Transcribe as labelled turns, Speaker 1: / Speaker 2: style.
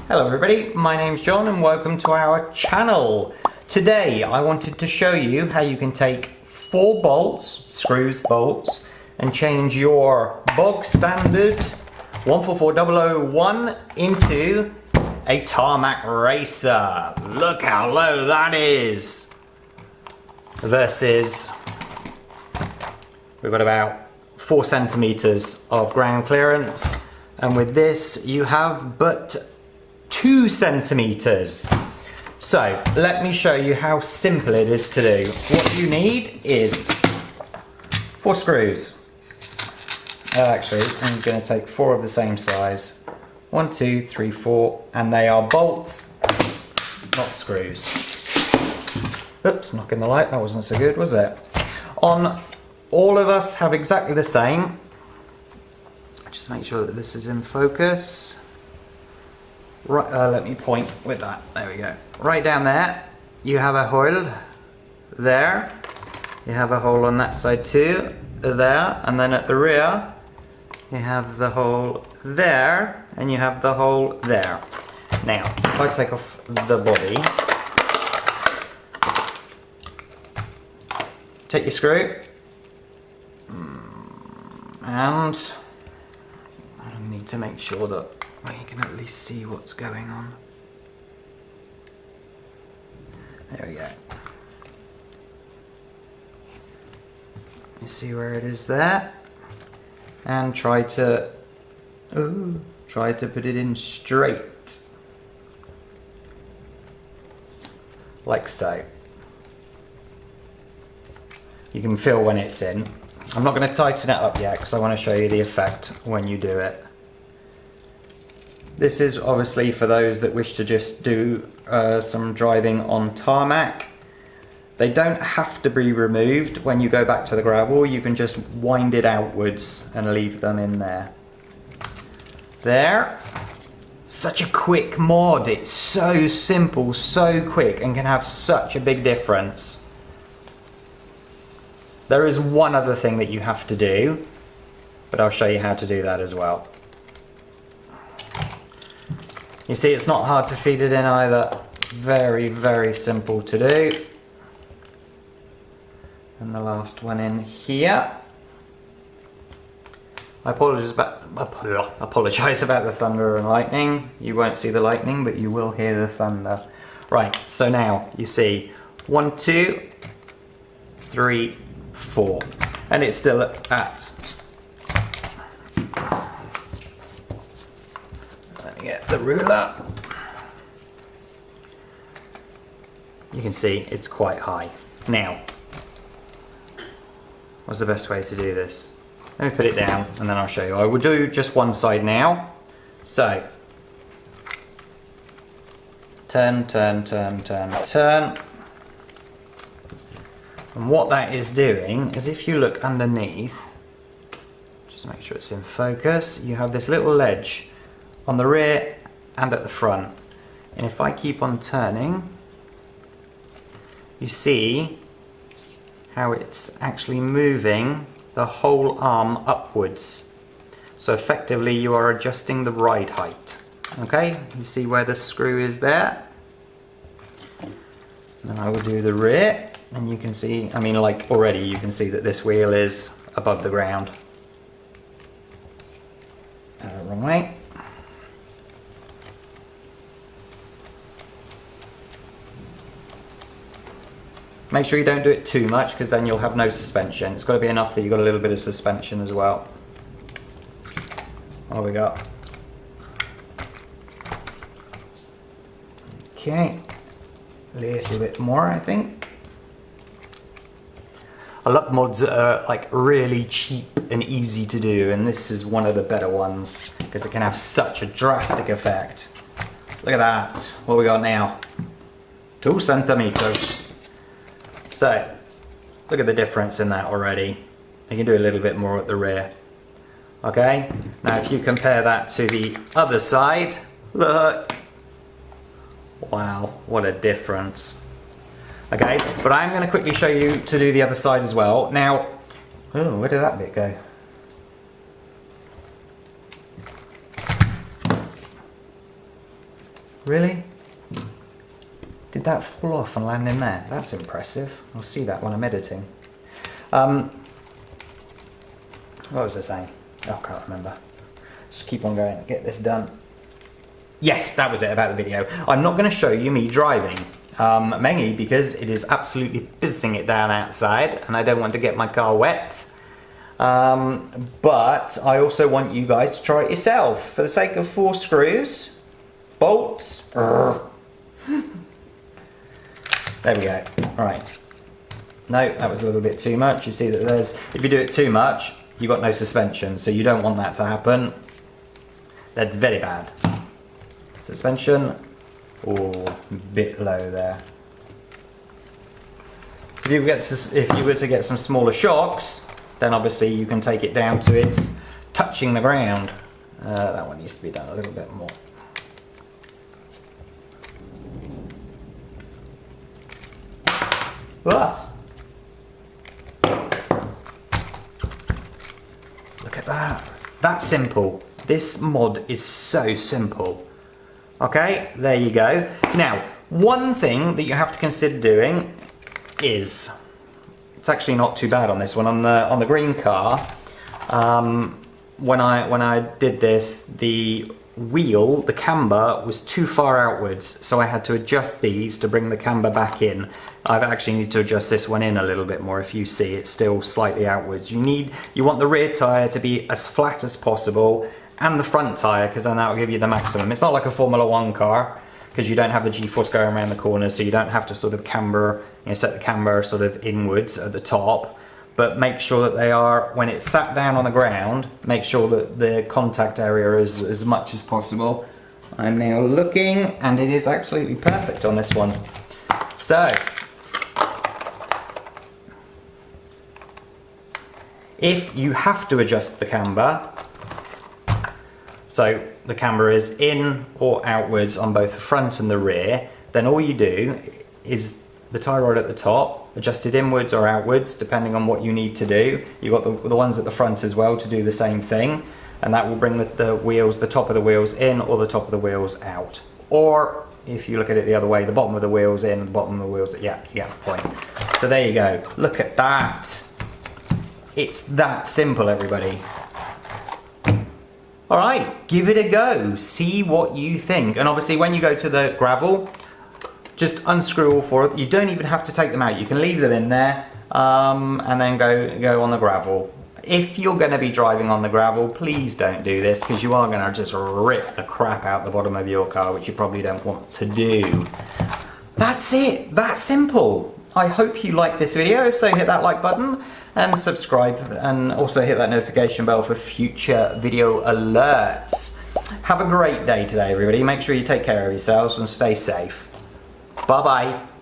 Speaker 1: Hello everybody, my name's John and welcome to our channel. Today I wanted to show you how you can take 4 bolts, screws, bolts, and change your bog standard 144001 into a Tarmac Racer. Look how low that is. Versus, we've got about 4 centimeters of ground clearance, and with this you have but 2 centimeters. So let me show you how simple it is to do. What you need is 4 screws. Actually, I'm going to take 4 of the same size. 1, 2, 3, 4, and they are bolts, not screws. Oops, knocking the light, that wasn't so good, was it? All of us have exactly the same. Just make sure that this is in focus. Right, let me point with that. There we go. Right down there, you have a hole there. You have a hole on that side too, there. And then at the rear, you have the hole there, and you have the hole there. Now, if I take off the body, take your screw, and I need to make sure that you can at least see what's going on. There we go. You see where it is there? And try to put it in straight. Like so. You can feel when it's in. I'm not going to tighten it up yet because I want to show you the effect when you do it. This is obviously for those that wish to just do some driving on tarmac. They don't have to be removed when you go back to the gravel. You can just wind it outwards and leave them in there. There. Such a quick mod. It's so simple, so quick, and can have such a big difference. There is one other thing that you have to do, but I'll show you how to do that as well. You see, it's not hard to feed it in either. Very, very simple to do. And the last one in here. I apologise about the thunder and lightning. You won't see the lightning, but you will hear the thunder. Right, so now you see 1, 2, 3, 4. And it's still at... Get the ruler. You can see it's quite high. Now, what's the best way to do this? Let me put it down and then I'll show you. I will do just one side now. So, turn, turn, turn, turn, turn. And what that is doing is, if you look underneath, just make sure it's in focus, you have this little ledge on the rear and at the front, and if I keep on turning, you see how it's actually moving the whole arm upwards. So effectively you are adjusting the ride height. Okay, you see where the screw is there? And then I will do the rear, and you can see, I mean, like already you can see that this wheel is above the ground. Wrong way. Make sure you don't do it too much, because then you'll have no suspension. It's got to be enough that you've got a little bit of suspension as well. What have we got? Okay, a little bit more, I think. I love mods that are like really cheap and easy to do, and this is one of the better ones because it can have such a drastic effect. Look at that. What we got now? 2 centimeters. So, look at the difference in that already. You can do a little bit more at the rear. Okay, now if you compare that to the other side, look. Wow, what a difference. Okay, but I'm going to quickly show you to do the other side as well. Now, oh, where did that bit go? Really? Did that fall off and land in there? That's impressive. I'll see that when I'm editing. What was I saying? Oh, I can't remember. Just keep on going, get this done. Yes, that was it about the video. I'm not going to show you me driving, mainly because it is absolutely pissing it down outside and I don't want to get my car wet. But I also want you guys to try it yourself. For the sake of 4 screws, bolts. There we go. Right. No, that was a little bit too much. You see that there's, if you do it too much, you've got no suspension, so you don't want that to happen. That's very bad. Suspension, oh, a bit low there. If you were to get some smaller shocks, then obviously you can take it down to it's touching the ground. That one needs to be done a little bit more. Ah. Look at that. That's simple. This mod is so simple. Okay, there you go. Now, one thing that you have to consider doing is, it's actually not too bad on this one, on the green car. When I did this, the wheel, the camber, was too far outwards, so I had to adjust these to bring the camber back in. I've actually need to adjust this one in a little bit more. If you see, it's still slightly outwards. You want the rear tyre to be as flat as possible, and the front tyre, because then that will give you the maximum. It's not like a Formula 1 car, because you don't have the G-force going around the corners, so you don't have to sort of camber, set the camber sort of inwards at the top. But make sure that they are, when it's sat down on the ground, make sure that the contact area is as much as possible. I'm now looking, and it is absolutely perfect on this one. So, if you have to adjust the camber, so the camber is in or outwards on both the front and the rear, then all you do is the tie rod at the top, adjust it inwards or outwards depending on what you need to do. You've got the ones at the front as well to do the same thing, and that will bring the wheels, the top of the wheels in or the top of the wheels out. Or if you look at it the other way, the bottom of the wheels in and the bottom of the wheels, yeah, you get the point. So there you go, look at that. It's that simple, everybody. Alright, give it a go, see what you think. And obviously when you go to the gravel, just unscrew all 4. You don't even have to take them out, you can leave them in there and then go on the gravel. If you're going to be driving on the gravel, please don't do this, because you are going to just rip the crap out the bottom of your car, which you probably don't want to do. That's it, that's simple. I hope you liked this video. If so, hit that like button and subscribe, and also hit that notification bell for future video alerts. Have a great day today, everybody. Make sure you take care of yourselves and stay safe. Bye bye.